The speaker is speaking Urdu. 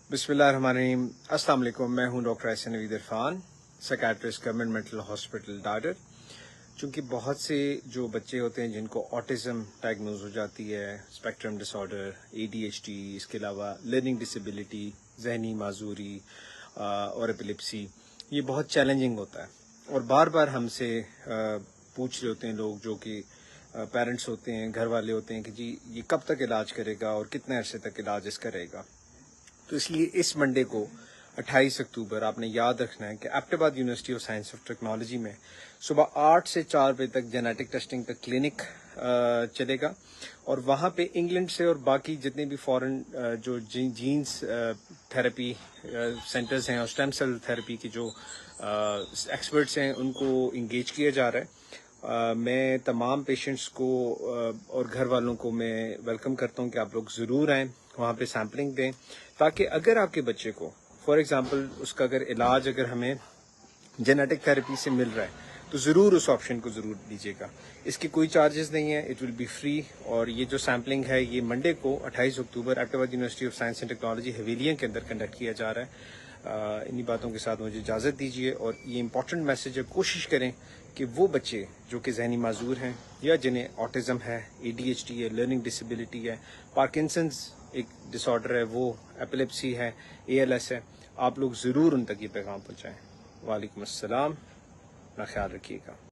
بسم اللہ الرحمن الرحیم۔ السلام علیکم، میں ہوں doctor Ahsan Naveed Irfan, psychiatrist, government mental hospital Dadar. چونکہ بہت سے جو بچے ہوتے ہیں جن کو آٹزم ڈائگنوز ہو جاتی ہے، اسپیکٹرم ڈس آرڈر، ADHD، اس کے علاوہ لرننگ ڈسیبلٹی، ذہنی معذوری اور ایپیلیپسی، یہ بہت چیلنجنگ ہوتا ہے اور بار بار ہم سے پوچھ رہے ہوتے ہیں لوگ جو کہ پیرنٹس ہوتے ہیں، گھر والے ہوتے ہیں کہ جی یہ کب تک علاج کرے گا اور کتنے عرصے تک علاج اس کا رہے گا۔ تو اس لیے اس منڈے کو 28 اکتوبر آپ نے یاد رکھنا ہے کہ ایبٹ آباد university of science of technology میں صبح 8 سے 4 بجے تک جینیٹک ٹیسٹنگ کا کلینک چلے گا، اور وہاں پہ انگلینڈ سے اور باقی جتنے بھی فورن جو جینز تھراپی سینٹرز ہیں اور اسٹیم سیل تھراپی کے جو ایکسپرٹس ہیں ان کو انگیج کیا جا رہا ہے۔ میں تمام پیشنٹس کو اور گھر والوں کو میں ویلکم کرتا ہوں کہ آپ لوگ ضرور آئیں، وہاں پہ سیمپلنگ دیں، تاکہ اگر آپ کے بچے کو فار ایگزامپل اس کا اگر علاج اگر ہمیں جینیٹک تھراپی سے مل رہا ہے تو ضرور اس آپشن کو ضرور لیجیے گا۔ اس کی کوئی چارجز نہیں ہے، اٹ ول بی فری۔ اور یہ جو سیمپلنگ ہے یہ منڈے کو 28 October Abbottabad university of science and technology Havelian کے اندر کنڈکٹ کیا جا رہا ہے۔ انہی باتوں کے ساتھ مجھے اجازت دیجیے، اور یہ امپورٹنٹ میسج ہے، کوشش کریں کہ وہ بچے جو کہ ذہنی معذور ہیں یا جنہیں آٹزم ہے، ADHD ہے، لرننگ ڈسیبلٹی ہے، پارکنسنز ایک ڈس آرڈر ہے، وہ ایپیلیپسی ہے، ALS ہے، آپ لوگ ضرور ان تک یہ پیغام پہنچائیں۔ وعلیکم السلام، اپنا خیال رکھیے گا۔